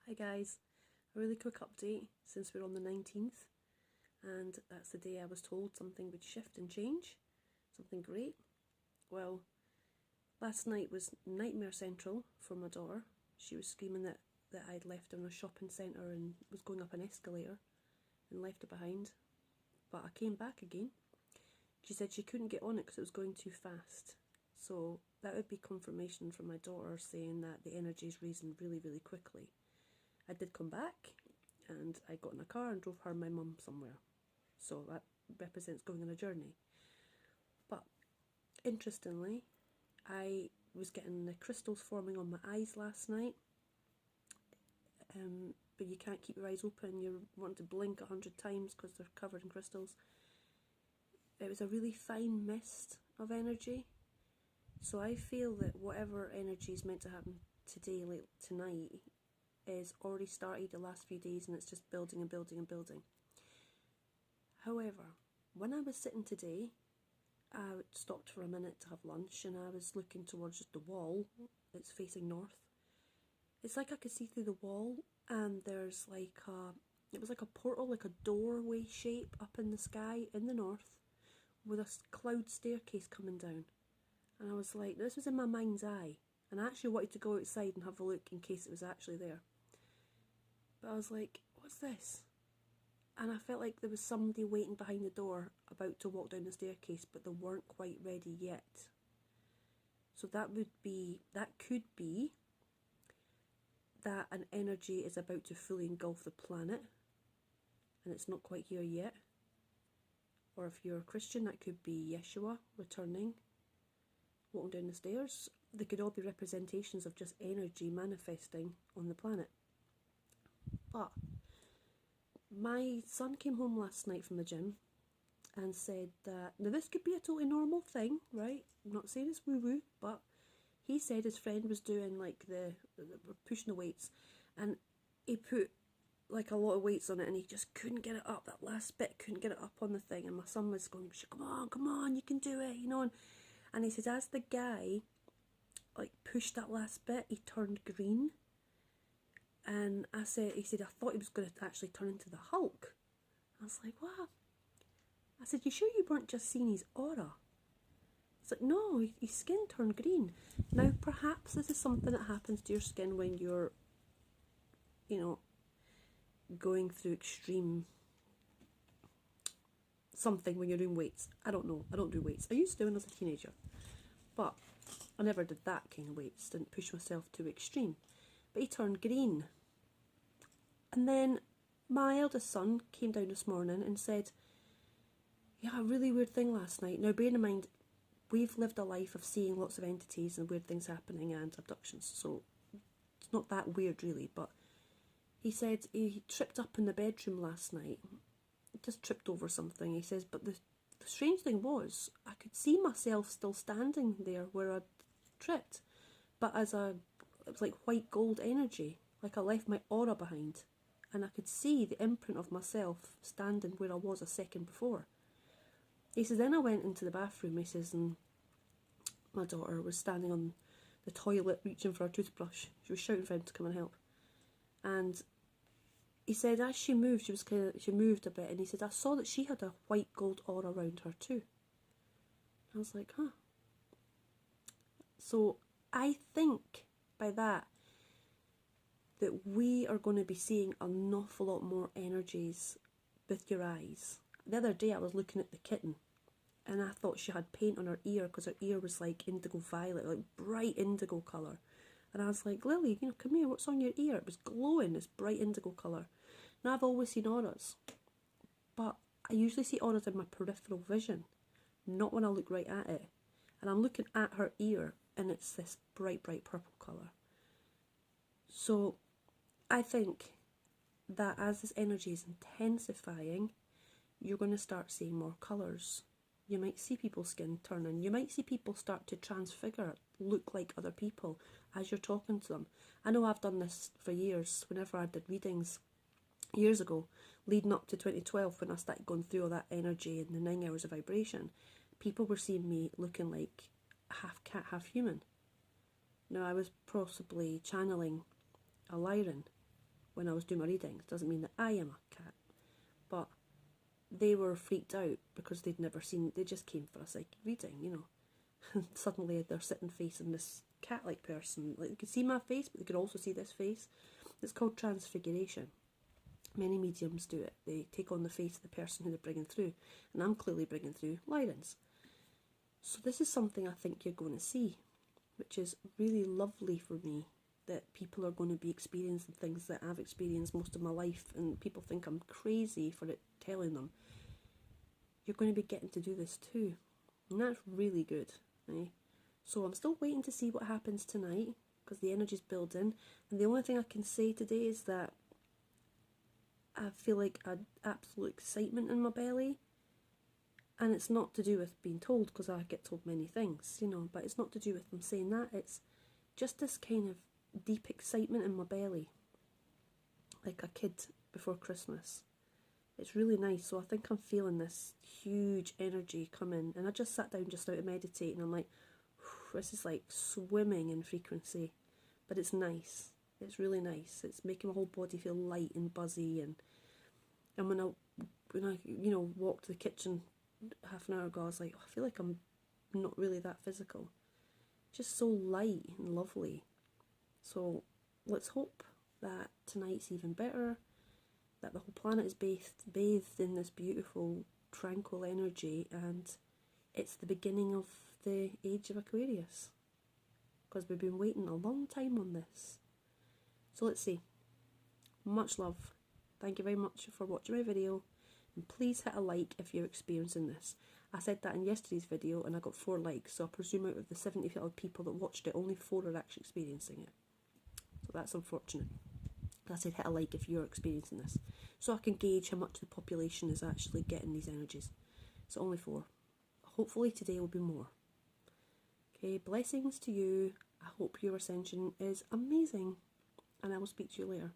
Hi guys, a really quick update since we're on the 19th and that's the day I was told something would shift and change, something great. Well, last night was nightmare central for my daughter. She was screaming that I'd left her in a shopping centre and was going up an escalator and left her behind, but I came back again. She said she couldn't get on it because it was going too fast, so that would be confirmation from my daughter saying that the energy is raising really quickly. I did come back and I got in a car and drove her and my mum somewhere. So that represents going on a journey. But interestingly, I was getting the crystals forming on my eyes last night. But you can't keep your eyes open. You want to blink 100 times because they're covered in crystals. It was a really fine mist of energy. So I feel that whatever energy is meant to happen today, like tonight, is already started the last few days and it's just building and building. However, when I was sitting today, I stopped for a minute to have lunch and I was looking towards just the wall. It's facing north. It's like I could see through the wall and there's like it was like a portal, like a doorway shape up in the sky in the north with a cloud staircase coming down. And I was like, this was in my mind's eye. And I actually wanted to go outside and have a look in case it was actually there. But I was like, what's this? And I felt like there was somebody waiting behind the door about to walk down the staircase, but they weren't quite ready yet. So that could be that an energy is about to fully engulf the planet and it's not quite here yet. Or if you're a Christian, that could be Yeshua returning, walking down the stairs. They could all be representations of just energy manifesting on the planet. But my son came home last night from the gym and said that, now this could be a totally normal thing, right? I'm not saying it's woo-woo, but he said his friend was doing like pushing the weights and he put like a lot of weights on it and he just couldn't get it up, that last bit, couldn't get it up on the thing, and my son was going, come on, you can do it, you know, and he says as the guy like pushed that last bit, he turned green. And he said, I thought he was going to actually turn into the Hulk. I was like, what? I said, you sure you weren't just seeing his aura? He's like, no, his skin turned green. Now, perhaps this is something that happens to your skin when you're, you know, going through extreme something when you're doing weights. I don't know. I don't do weights. I used to when I was a teenager. But I never did that kind of weights. Didn't push myself too extreme. But he turned green. And then my eldest son came down this morning and said, yeah, a really weird thing last night. Now, bearing in mind, we've lived a life of seeing lots of entities and weird things happening and abductions, so it's not that weird really, but he said he tripped up in the bedroom last night. He just tripped over something, he says, but the strange thing was, I could see myself still standing there where I'd tripped, but it was like white gold energy, like I left my aura behind. And I could see the imprint of myself standing where I was a second before. He says, then I went into the bathroom, he says, and my daughter was standing on the toilet reaching for her toothbrush. She was shouting for him to come and help. And he said as she moved, she moved a bit, and he said, I saw that she had a white gold aura around her too. I was like, huh. So I think by that we are going to be seeing an awful lot more energies with your eyes. The other day I was looking at the kitten and I thought she had paint on her ear because her ear was like indigo violet, like bright indigo colour. And I was like, Lily, you know, come here, what's on your ear? It was glowing, this bright indigo colour. Now I've always seen auras, but I usually see auras in my peripheral vision, not when I look right at it. And I'm looking at her ear and it's this bright purple colour. So I think that as this energy is intensifying, you're going to start seeing more colours. You might see people's skin turning. You might see people start to transfigure, look like other people as you're talking to them. I know I've done this for years. Whenever I did readings years ago, leading up to 2012, when I started going through all that energy and the 9 hours of vibration, people were seeing me looking like half cat, half human. Now I was possibly channeling a Lyran, when I was doing my readings. Doesn't mean that I am a cat, but they were freaked out because they'd never seen, they just came for a psychic reading, you know. And suddenly they're sitting facing this cat-like person. Like, they could see my face, but they could also see this face. It's called transfiguration. Many mediums do it. They take on the face of the person who they're bringing through. And I'm clearly bringing through Lyran's. So this is something I think you're going to see, which is really lovely for me, that people are going to be experiencing things that I've experienced most of my life, and people think I'm crazy for it telling them. You're going to be getting to do this too. And that's really good. Eh? So I'm still waiting to see what happens tonight, because the energy's building. And the only thing I can say today is that I feel like an absolute excitement in my belly. And it's not to do with being told, because I get told many things, you know, but it's not to do with them saying that. It's just this kind of deep excitement in my belly, like a kid before Christmas. It's really nice. So I think I'm feeling this huge energy coming, and I just sat down just now to meditate, and I'm like, this is like swimming in frequency, but it's nice. It's really nice. It's making my whole body feel light and buzzy, and when I you know, walked to the kitchen half an hour ago, I was like, I feel like I'm not really that physical. Just so light and lovely. So let's hope that tonight's even better, that the whole planet is bathed in this beautiful, tranquil energy, and it's the beginning of the age of Aquarius, because we've been waiting a long time on this. So let's see. Much love. Thank you very much for watching my video, and please hit a like if you're experiencing this. I said that in yesterday's video and I got 4 likes, so I presume out of the 70 odd people that watched it, only 4 are actually experiencing it. So that's unfortunate. I said hit a like if you're experiencing this, so I can gauge how much the population is actually getting these energies. So only 4. Hopefully today will be more. Okay, blessings to you. I hope your ascension is amazing, and I will speak to you later.